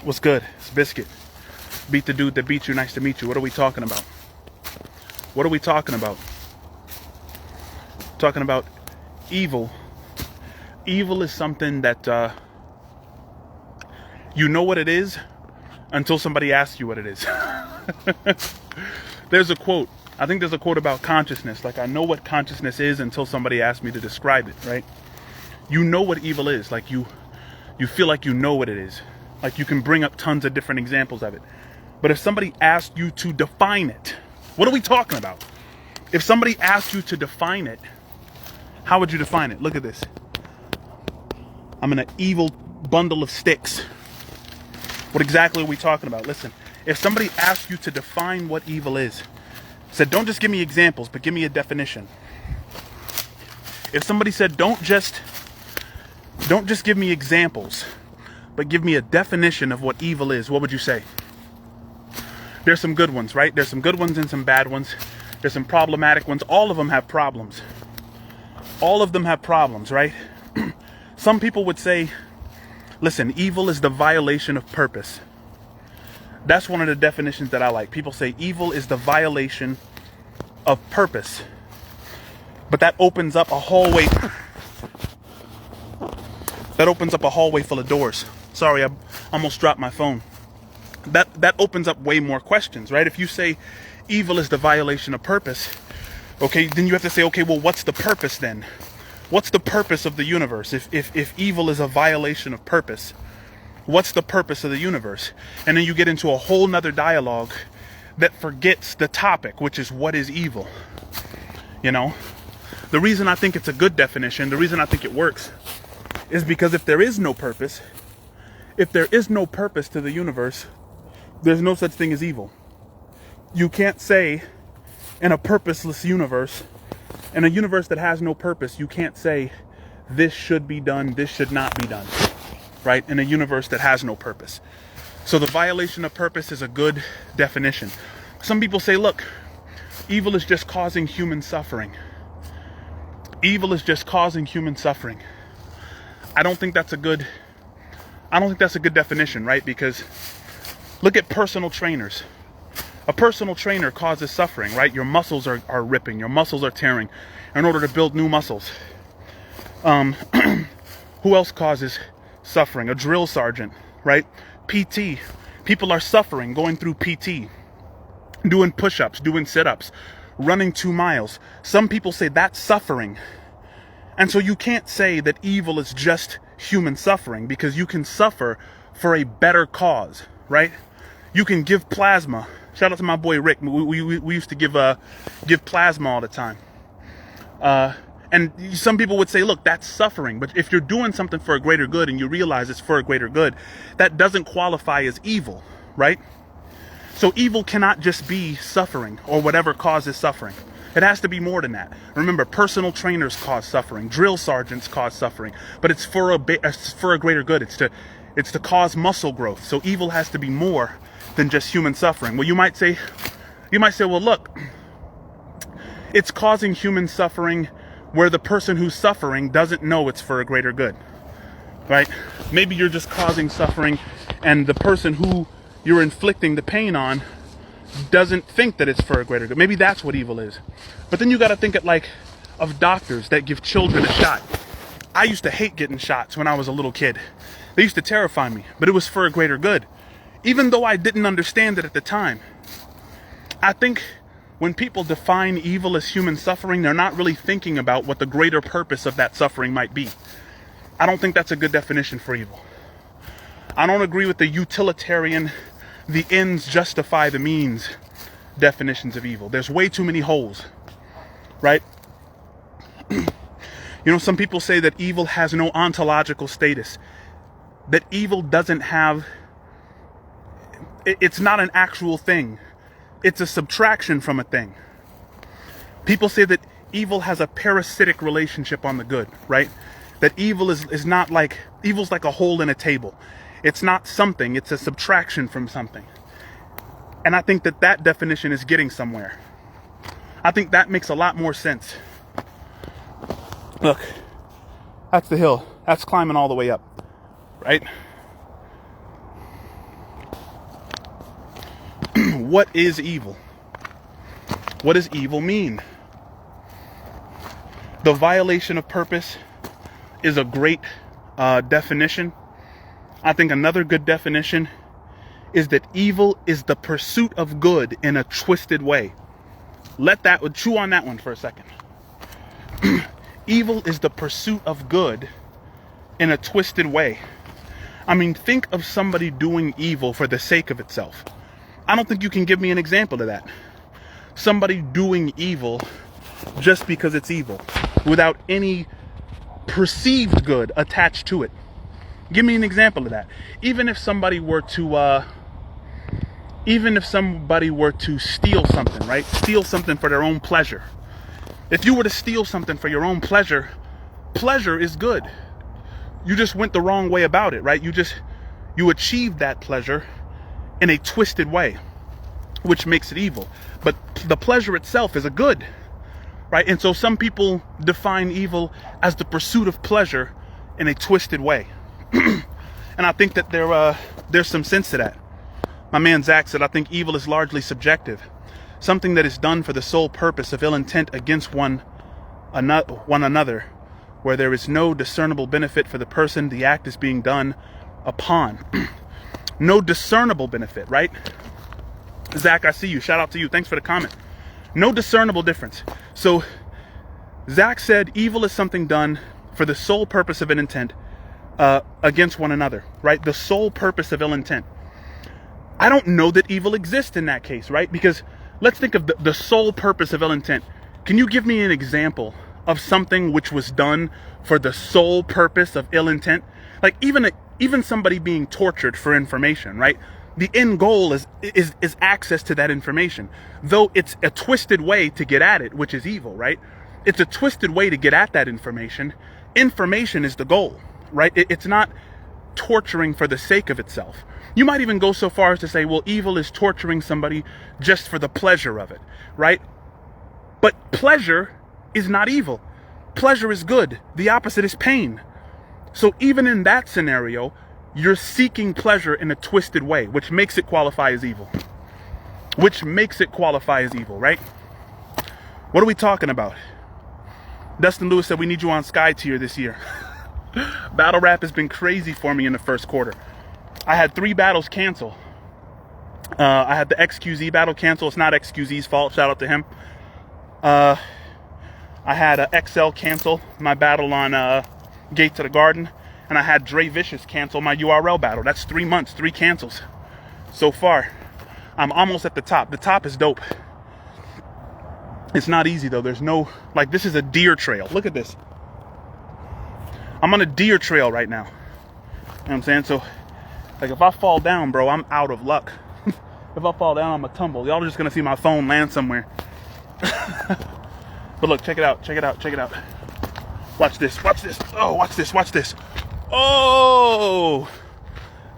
What's good? It's Biscuit. Beat the dude that beat you. Nice to meet you. What are we talking about? What are we talking about? Talking about evil. Evil is something that you know what it is until somebody asks you what it is. There's a quote. I think there's a quote about consciousness. Like, I know what consciousness is until somebody asks me to describe it, right? You know what evil is. Like, you feel like you know what it is. Like, you can bring up tons of different examples of it. But if somebody asked you to define it, what are we talking about? If somebody asked you to define it, how would you define it? Look at this. I'm in an evil bundle of sticks. What exactly are we talking about? Listen, if somebody asked you to define what evil is, said, don't just give me examples, but give me a definition. If somebody said, don't just give me examples, but give me a definition of what evil is, what would you say? There's some good ones, right? There's some good ones and some bad ones. There's some problematic ones. All of them have problems. All of them have problems, right? Some people would say, listen, evil is the violation of purpose. That's one of the definitions that I like. People say evil is the violation of purpose. But that opens up a hallway. That opens up a hallway full of doors. Sorry, I almost dropped my phone. That opens up way more questions, right? If you say evil is the violation of purpose, okay, then you have to say, okay, well, what's the purpose then? What's the purpose of the universe? If evil is a violation of purpose, what's the purpose of the universe? And then you get into a whole nother dialogue that forgets the topic, which is what is evil? You know, the reason I think it's a good definition, the reason I think it works, is because if there is no purpose to the universe, there's no such thing as evil. You can't say in a purposeless universe, in a universe that has no purpose, you can't say this should be done, this should not be done, right? In a universe that has no purpose. So the violation of purpose is a good definition. Some people say, look, evil is just causing human suffering. Evil is just causing human suffering. I don't think that's a good definition, right? Because look at personal trainers. A personal trainer causes suffering, right? Your muscles are ripping, your muscles are tearing in order to build new muscles. Who else causes suffering? A drill sergeant, right? PT. People are suffering going through PT, doing push-ups, doing sit-ups, running 2 miles. Some people say that's suffering. And so you can't say that evil is just human suffering, because you can suffer for a better cause, right? You can give plasma. Shout out to my boy Rick. We used to give plasma all the time. And some people would say, look, that's suffering. But if you're doing something for a greater good and you realize it's for a greater good, that doesn't qualify as evil, right? So evil cannot just be suffering or whatever causes suffering. It has to be more than that. Remember, personal trainers cause suffering. Drill sergeants cause suffering. But it's for a greater good. It's to cause muscle growth. So evil has to be more than just human suffering. Well, you might say, well, look, it's causing human suffering where the person who's suffering doesn't know it's for a greater good, right? Maybe you're just causing suffering and the person who you're inflicting the pain on doesn't think that it's for a greater good. Maybe that's what evil is. But then you got to think of doctors that give children a shot. I used to hate getting shots when I was a little kid. They used to terrify me, but it was for a greater good. Even though I didn't understand it at the time. I think when people define evil as human suffering, they're not really thinking about what the greater purpose of that suffering might be. I don't think that's a good definition for evil. I don't agree with the utilitarian, the ends justify the means definitions of evil. There's way too many holes, right? You know, some people say that evil has no ontological status. That evil doesn't have... It's not an actual thing. It's a subtraction from a thing. People say that evil has a parasitic relationship on the good, right? That evil is not like... Evil's like a hole in a table. It's not something. It's a subtraction from something. And I think that definition is getting somewhere. I think that makes a lot more sense. Look, that's the hill. That's climbing all the way up, right? what is evil? What does evil mean? The violation of purpose is a great definition. I think another good definition is that evil is the pursuit of good in a twisted way. Chew on that one for a second. Evil is the pursuit of good in a twisted way. I mean, think of somebody doing evil for the sake of itself. I don't think you can give me an example of that. Somebody doing evil just because it's evil, without any perceived good attached to it. Give me an example of that. Even if somebody were to steal something, right? Steal something for their own pleasure. If you were to steal something for your own pleasure, pleasure is good. You just went the wrong way about it, right? You achieved that pleasure in a twisted way, which makes it evil. But the pleasure itself is a good, right? And so some people define evil as the pursuit of pleasure in a twisted way. And I think that there's some sense to that. My man Zach said, I think evil is largely subjective. Something that is done for the sole purpose of ill intent against one another, where there is no discernible benefit for the person the act is being done upon. No discernible benefit, right? Zach, I see you. Shout out to you. Thanks for the comment. No discernible difference. So Zach said evil is something done for the sole purpose of an intent against one another, right? The sole purpose of ill intent. I don't know that evil exists in that case, right? Because let's think of the sole purpose of ill intent. Can you give me an example of something which was done for the sole purpose of ill intent? Like even somebody being tortured for information, right? The end goal is access to that information. Though it's a twisted way to get at it, which is evil, right? It's a twisted way to get at that information. Information is the goal, right? It's not torturing for the sake of itself. You might even go so far as to say, well, evil is torturing somebody just for the pleasure of it, right? But pleasure is not evil. Pleasure is good. The opposite is pain. So even in that scenario, you're seeking pleasure in a twisted way, which makes it qualify as evil. Which makes it qualify as evil, right? What are we talking about? Dustin Lewis said we need you on Sky Tier this year. Battle rap has been crazy for me in the first quarter. I had 3 battles cancel. I had the XQZ battle cancel. It's not XQZ's fault. Shout out to him. I had a XL cancel my battle on Gate to the Garden. And I had Dre Vicious cancel my URL battle. That's 3 months, 3 cancels so far. I'm almost at the top. The top is dope. It's not easy though. There's no, like, this is a deer trail. Look at this. I'm on a deer trail right now. You know what I'm saying? So, like, if I fall down, bro, I'm out of luck. If I fall down, I'm a tumble. Y'all are just gonna see my phone land somewhere. But look, check it out. Check it out. Check it out. Watch this. Watch this. Oh, watch this. Watch this. Oh,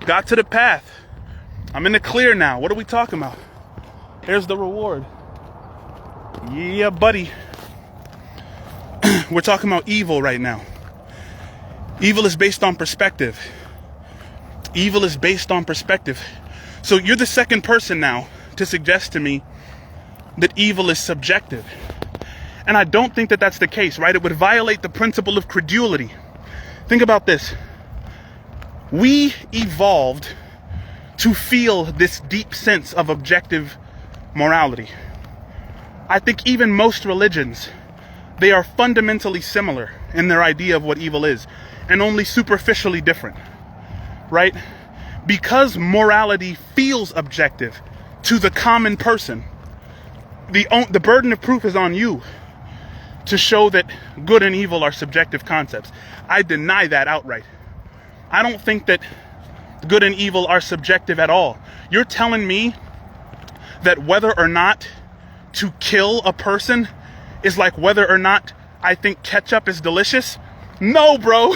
got to the path. I'm in the clear now. What are we talking about? Here's the reward. Yeah, buddy. We're talking about evil right now. Evil is based on perspective. Evil is based on perspective. So you're the second person now to suggest to me that evil is subjective. And I don't think that that's the case, right? It would violate the principle of credulity. Think about this. We evolved to feel this deep sense of objective morality. I think even most religions, they are fundamentally similar in their idea of what evil is, and only superficially different, right? Because morality feels objective to the common person, the burden of proof is on you to show that good and evil are subjective concepts. I deny that outright. I don't think that good and evil are subjective at all. You're telling me that whether or not to kill a person is like whether or not I think ketchup is delicious? No, bro.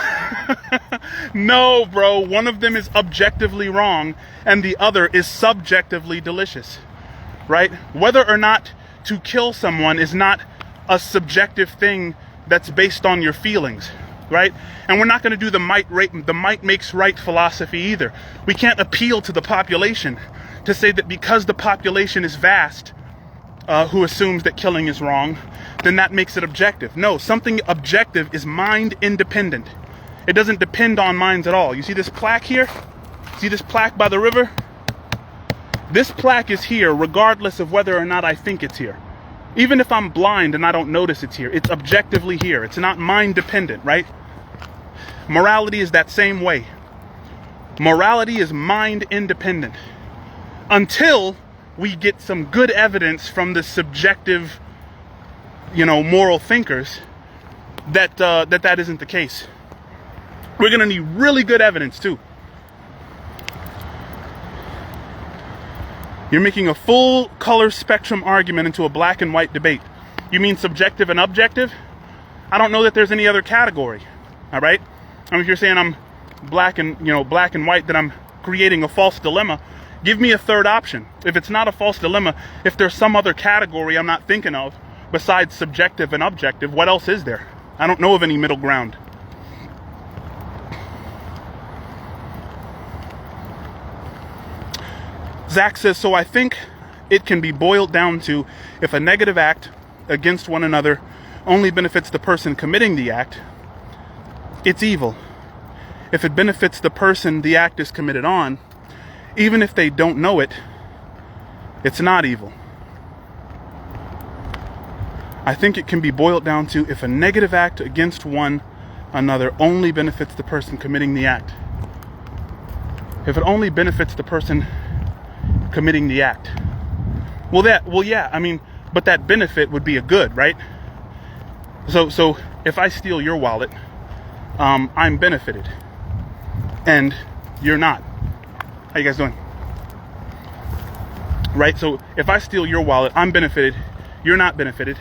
No, bro. One of them is objectively wrong and the other is subjectively delicious, right? Whether or not to kill someone is not a subjective thing that's based on your feelings. right? And we're not going to do the might makes right philosophy either. We can't appeal to the population to say that because the population is vast, who assumes that killing is wrong, then that makes it objective. No, something objective is mind independent. It doesn't depend on minds at all. You see this plaque here? See this plaque by the river? This plaque is here regardless of whether or not I think it's here. Even if I'm blind and I don't notice it's here, it's objectively here. It's not mind dependent, right? Morality is that same way. Morality is mind independent. Until we get some good evidence from the subjective, moral thinkers that that isn't the case. We're going to need really good evidence too. You're making a full color spectrum argument into a black and white debate. You mean subjective and objective? I don't know that there's any other category. All right? I mean, if you're saying I'm black and white, then I'm creating a false dilemma. Give me a third option. If it's not a false dilemma, if there's some other category I'm not thinking of besides subjective and objective, what else is there? I don't know of any middle ground. Zach says, so I think it can be boiled down to if a negative act against one another only benefits the person committing the act, it's evil. If it benefits the person the act is committed on, even if they don't know it, it's not evil. I think it can be boiled down to if a negative act against one another only benefits the person committing the act. If it only benefits the person committing the act. But that benefit would be a good, right? So if I steal your wallet, I'm benefited. And you're not. How you guys doing? Right? So if I steal your wallet, I'm benefited. You're not benefited.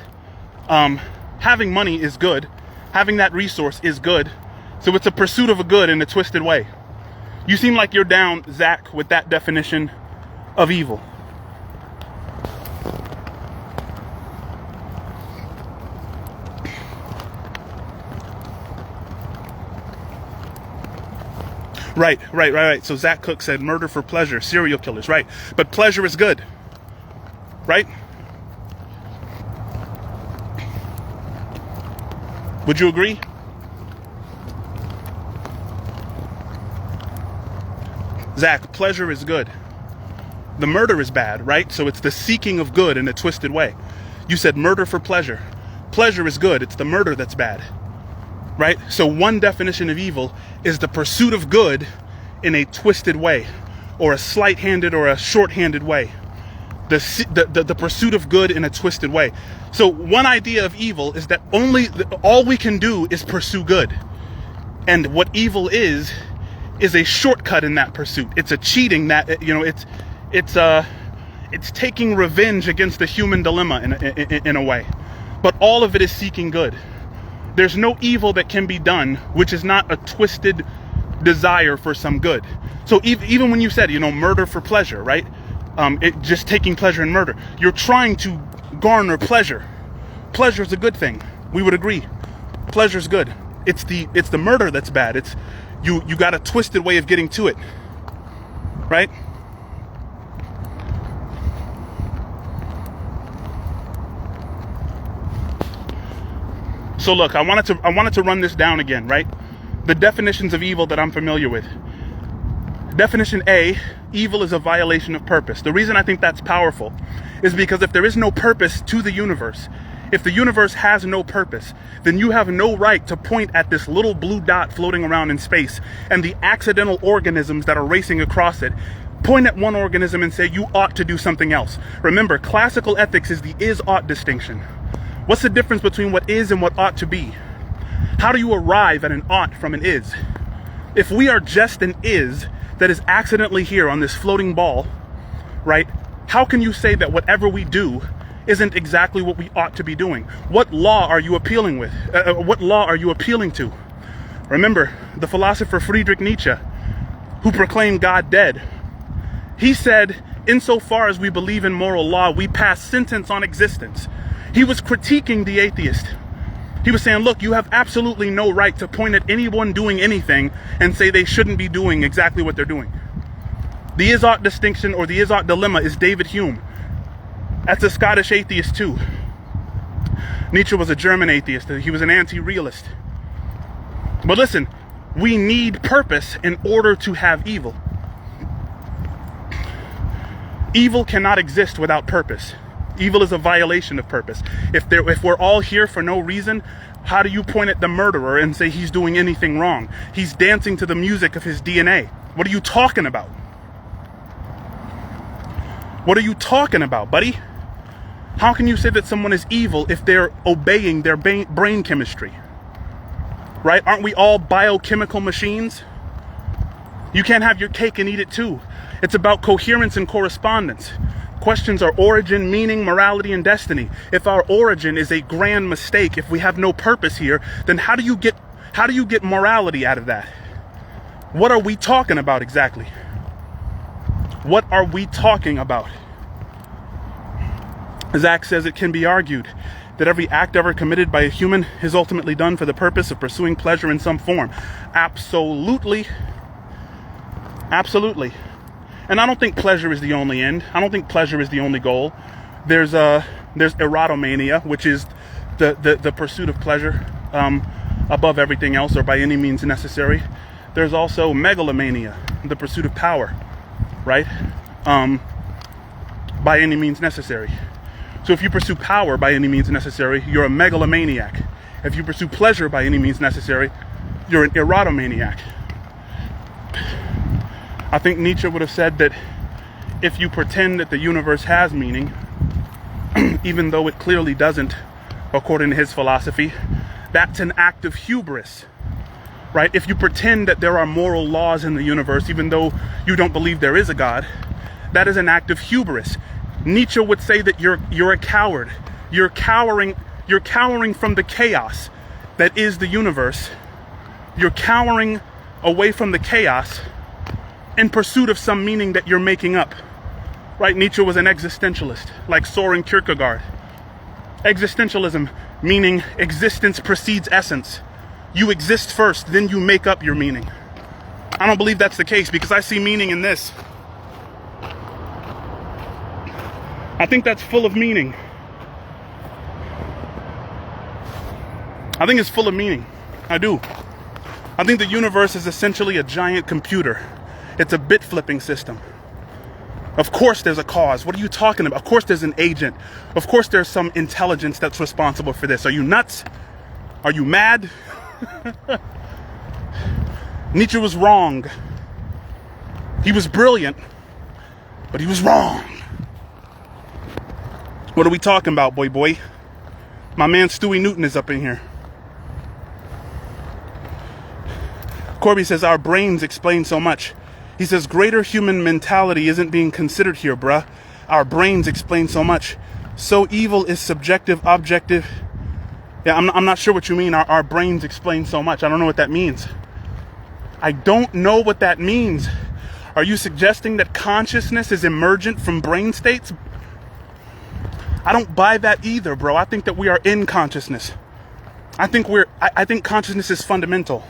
Having money is good. Having that resource is good. So it's a pursuit of a good in a twisted way. You seem like you're down, Zach, with that definition of evil. Right. So Zach Cook said murder for pleasure, serial killers, right? But pleasure is good, right? Would you agree? Zach, pleasure is good. The murder is bad, right? So it's the seeking of good in a twisted way. You said murder for pleasure. Pleasure is good. It's the murder that's bad, right? So one definition of evil is the pursuit of good in a twisted way, or a slight-handed or a short-handed way. The pursuit of good in a twisted way. So one idea of evil is that all we can do is pursue good. And what evil is a shortcut in that pursuit. It's a cheating that, it's taking revenge against the human dilemma in a way. But all of it is seeking good. There's no evil that can be done which is not a twisted desire for some good. So even when you said, murder for pleasure, right? Just taking pleasure in murder. You're trying to garner pleasure. Pleasure is a good thing. We would agree. Pleasure is good. It's the murder that's bad. It's you got a twisted way of getting to it. Right? So look, I wanted to run this down again, right? The definitions of evil that I'm familiar with. Definition A, evil is a violation of purpose. The reason I think that's powerful is because if there is no purpose to the universe, if the universe has no purpose, then you have no right to point at this little blue dot floating around in space and the accidental organisms that are racing across it. Point at one organism and say you ought to do something else. Remember, classical ethics is the is-ought distinction. What's the difference between what is and what ought to be? How do you arrive at an ought from an is? If we are just an is that is accidentally here on this floating ball, right? How can you say that whatever we do isn't exactly what we ought to be doing? What law are you appealing with? What law are you appealing to? Remember, the philosopher Friedrich Nietzsche, who proclaimed God dead, he said, insofar as we believe in moral law, we pass sentence on existence. He was critiquing the atheist. He was saying, look, you have absolutely no right to point at anyone doing anything and say they shouldn't be doing exactly what they're doing. The is-ought distinction, or the is-ought dilemma, is David Hume. That's a Scottish atheist too. Nietzsche was a German atheist. He was an anti-realist. But listen, we need purpose in order to have evil. Evil cannot exist without purpose. Evil is a violation of purpose. If we're all here for no reason, how do you point at the murderer and say he's doing anything wrong? He's dancing to the music of his DNA. What are you talking about? What are you talking about, buddy? How can you say that someone is evil if they're obeying their brain chemistry? Right? Aren't we all biochemical machines? You can't have your cake and eat it too. It's about coherence and correspondence. Questions are origin, meaning, morality, and destiny. If our origin is a grand mistake, if we have no purpose here, then how do you get morality out of that? What are we talking about exactly? What are we talking about? Zach says it can be argued that every act ever committed by a human is ultimately done for the purpose of pursuing pleasure in some form. Absolutely. Absolutely. And I don't think pleasure is the only end. I don't think pleasure is the only goal. There's erotomania, which is the pursuit of pleasure above everything else or by any means necessary. There's also megalomania, the pursuit of power, right? By any means necessary. So if you pursue power by any means necessary, you're a megalomaniac. If you pursue pleasure by any means necessary, you're an erotomaniac. I think Nietzsche would have said that if you pretend that the universe has meaning, even though it clearly doesn't, according to his philosophy, that's an act of hubris, right? If you pretend that there are moral laws in the universe, even though you don't believe there is a God, that is an act of hubris. Nietzsche would say that you're a coward. You're cowering from the chaos that is the universe. You're cowering away from the chaos in pursuit of some meaning that you're making up. Right? Nietzsche was an existentialist, like Soren Kierkegaard. Existentialism, meaning existence precedes essence. You exist first, then you make up your meaning. I don't believe that's the case because I see meaning in this. I think that's full of meaning. I think it's full of meaning. I do. I think the universe is essentially a giant computer. It's a bit flipping system. Of course there's a cause. What are you talking about? Of course there's an agent. Of course there's some intelligence that's responsible for this. Are you nuts? Are you mad? Nietzsche was wrong. He was brilliant, but he was wrong. What are we talking about, boy? My man Stewie Newton is up in here. Corby says, our brains explain so much. He says, greater human mentality isn't being considered here, bruh. Our brains explain so much. So evil is subjective, objective. Yeah, I'm not sure what you mean. Our brains explain so much. I don't know what that means. I don't know what that means. Are you suggesting that consciousness is emergent from brain states? I don't buy that either, bro. I think that we are in consciousness. I think consciousness is fundamental.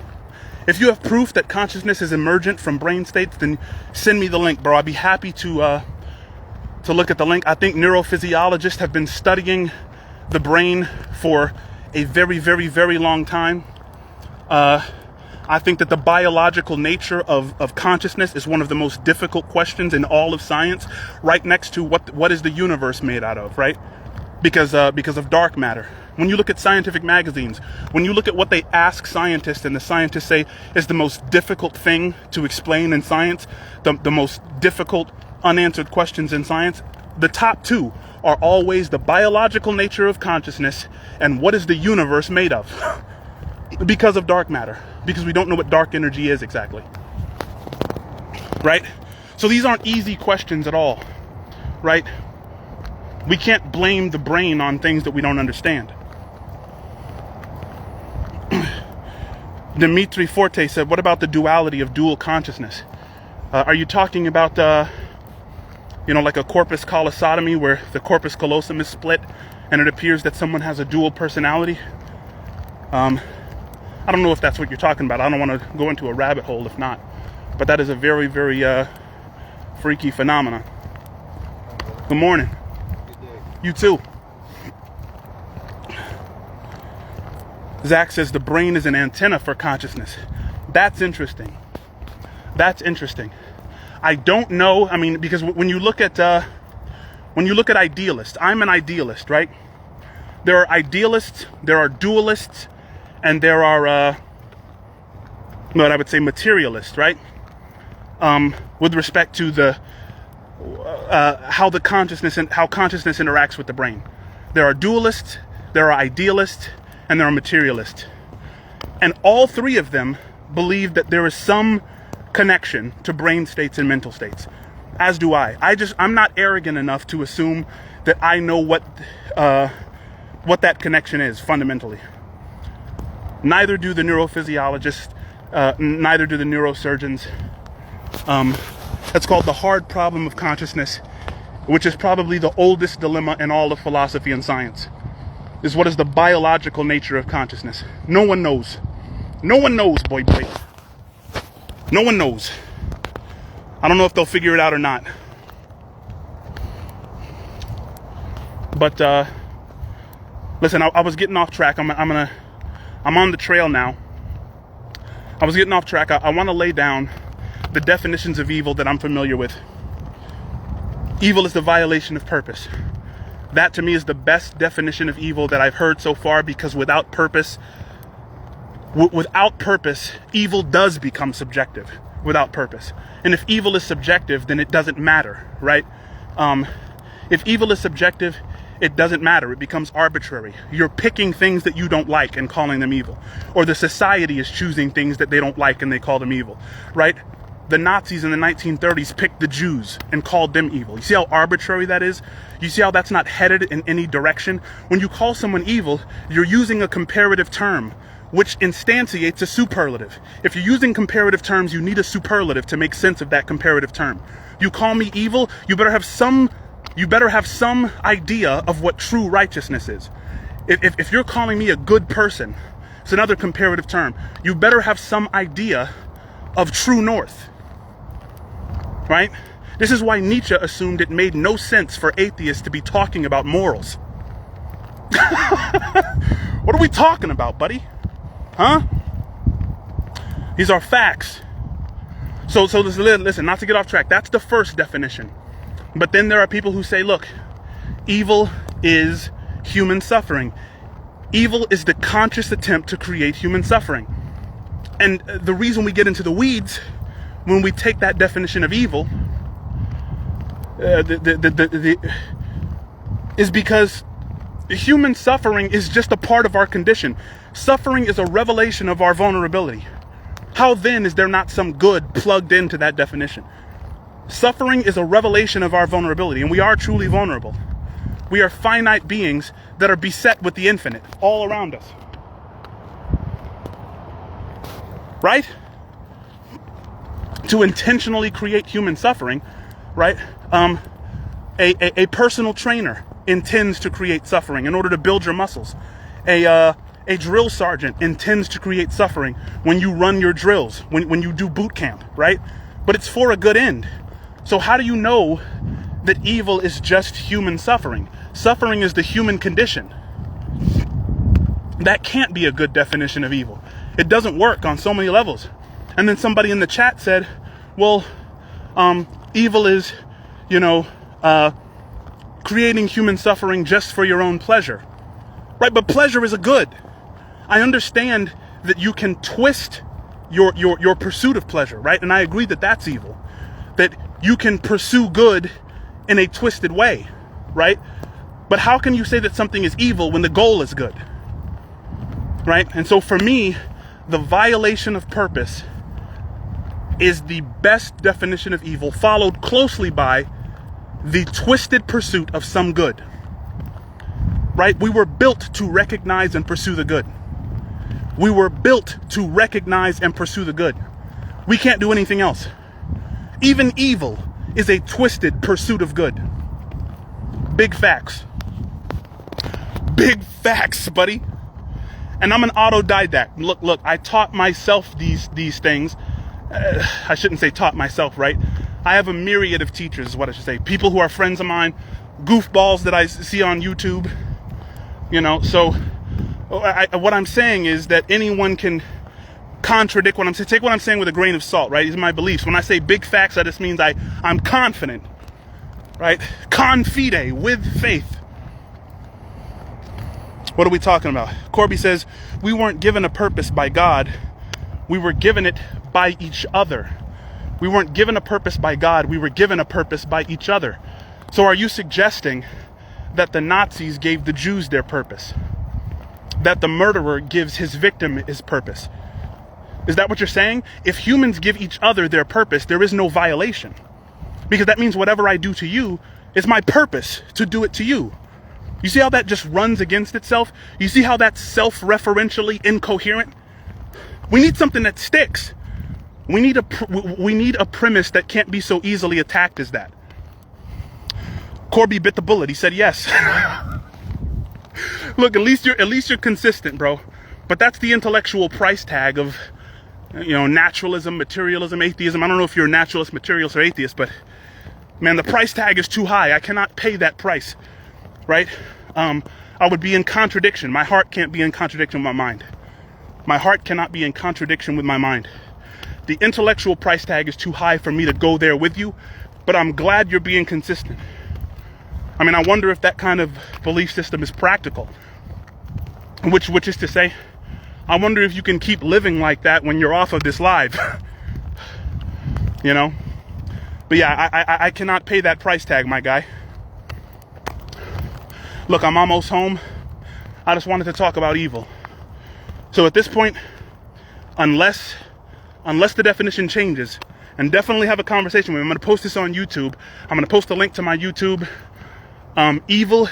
If you have proof that consciousness is emergent from brain states, then send me the link, bro. I'd be happy to look at the link. I think neurophysiologists have been studying the brain for a very, very, very long time. I think that the biological nature of consciousness is one of the most difficult questions in all of science, right next to what is the universe made out of, right? Because of dark matter. When you look at scientific magazines, when you look at what they ask scientists and the scientists say is the most difficult thing to explain in science, the most difficult unanswered questions in science, the top two are always the biological nature of consciousness and what is the universe made of. Because of dark matter. Because we don't know what dark energy is exactly. Right? So these aren't easy questions at all. Right? We can't blame the brain on things that we don't understand. Dimitri Forte said, what about the duality of dual consciousness? Are you talking about, like a corpus callosotomy where the corpus callosum is split and it appears that someone has a dual personality? I don't know if that's what you're talking about. I don't want to go into a rabbit hole if not. But that is a very, very freaky phenomenon. Good morning. Good day. You too. Zach says the brain is an antenna for consciousness. That's interesting. That's interesting. I don't know. I mean, because when you look at idealists, I'm an idealist, right? There are idealists, there are dualists, and there are what I would say materialists, right? With respect to the how consciousness interacts with the brain. There are dualists, there are idealists, and there are materialists. And all three of them believe that there is some connection to brain states and mental states. As do I. I'm not arrogant enough to assume that I know what that connection is fundamentally. Neither do the neurophysiologists, neither do the neurosurgeons. That's called the hard problem of consciousness, which is probably the oldest dilemma in all of philosophy and science. Is what is the biological nature of consciousness? No one knows. No one knows, boy. No one knows. I don't know if they'll figure it out or not. But listen, I was getting off track. I'm on the trail now. I was getting off track. I want to lay down the definitions of evil that I'm familiar with. Evil is the violation of purpose. That to me is the best definition of evil that I've heard so far, because without purpose, evil does become subjective. Without purpose. And if evil is subjective, then it doesn't matter, right? If evil is subjective, it doesn't matter. It becomes arbitrary. You're picking things that you don't like and calling them evil. Or the society is choosing things that they don't like and they call them evil, right? The Nazis in the 1930s picked the Jews and called them evil. You see how arbitrary that is? You see how that's not headed in any direction? When you call someone evil, you're using a comparative term, which instantiates a superlative. If you're using comparative terms, you need a superlative to make sense of that comparative term. You call me evil, you better have some idea of what true righteousness is. If you're calling me a good person, it's another comparative term. You better have some idea of true north. Right? This is why Nietzsche assumed it made no sense for atheists to be talking about morals. What are we talking about, buddy? Huh? These are facts. So listen, not to get off track. That's the first definition. But then there are people who say, look, evil is human suffering. Evil is the conscious attempt to create human suffering. And the reason we get into the weeds when we take that definition of evil is because human suffering is just a part of our condition. Suffering is a revelation of our vulnerability. How then is there not some good plugged into that definition? Suffering is a revelation of our vulnerability, and we are truly vulnerable. We are finite beings that are beset with the infinite all around us. Right? To intentionally create human suffering, right? A personal trainer intends to create suffering in order to build your muscles. A drill sergeant intends to create suffering when you run your drills, when you do boot camp, right? But it's for a good end. So how do you know that evil is just human suffering? Suffering is the human condition. That can't be a good definition of evil. It doesn't work on so many levels. And then somebody in the chat said, well, evil is, creating human suffering just for your own pleasure. Right, but pleasure is a good. I understand that you can twist your pursuit of pleasure, right? And I agree that that's evil. That you can pursue good in a twisted way, right? But how can you say that something is evil when the goal is good? Right? And so for me, the violation of purpose is the best definition of evil, followed closely by the twisted pursuit of some good. Right? We were built to recognize and pursue the good. We were built to recognize and pursue the good. We can't do anything else. Even evil is a twisted pursuit of good. Big facts. Big facts, buddy. And I'm an autodidact. Look, I taught myself these things. I shouldn't say taught myself, right? I have a myriad of teachers, is what I should say. People who are friends of mine, goofballs that I see on YouTube, you know. So what I'm saying is that anyone can contradict what I'm saying. Take what I'm saying with a grain of salt, right? These are my beliefs. When I say big facts, that just means I'm confident, right? Confide, with faith. What are we talking about? Corby says, we weren't given a purpose by God. We were given it by each other. We weren't given a purpose by God. We were given a purpose by each other. So are you suggesting that the Nazis gave the Jews their purpose? That the murderer gives his victim his purpose? Is that what you're saying? If humans give each other their purpose, there is no violation. Because that means whatever I do to you is my purpose to do it to you. You see how that just runs against itself? You see how that's self-referentially incoherent? We need something that sticks. We need a premise that can't be so easily attacked as that. Corby bit the bullet. He said yes. Look, at least you're consistent, bro. But that's the intellectual price tag of, you know, naturalism, materialism, atheism. I don't know if you're a naturalist, materialist, or atheist, but man, the price tag is too high. I cannot pay that price, right? I would be in contradiction. My heart can't be in contradiction with my mind. My heart cannot be in contradiction with my mind. The intellectual price tag is too high for me to go there with you, but I'm glad you're being consistent. I mean, I wonder if that kind of belief system is practical. Which is to say, I wonder if you can keep living like that when you're off of this live. You know? But yeah, I cannot pay that price tag, my guy. Look, I'm almost home. I just wanted to talk about evil. So at this point, unless the definition changes, and definitely have a conversation with me, I'm going to post this on YouTube. I'm going to post a link to my YouTube. Evil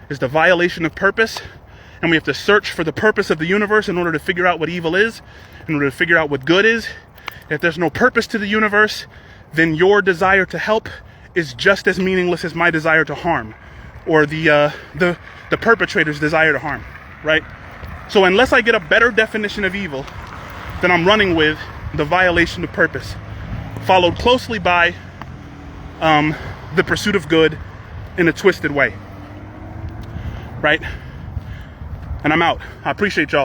is the violation of purpose, and we have to search for the purpose of the universe in order to figure out what evil is, in order to figure out what good is. If there's no purpose to the universe, then your desire to help is just as meaningless as my desire to harm, or the perpetrator's desire to harm, right? So unless I get a better definition of evil, then I'm running with the violation of purpose, followed closely by the pursuit of good in a twisted way, right? And I'm out. I appreciate y'all.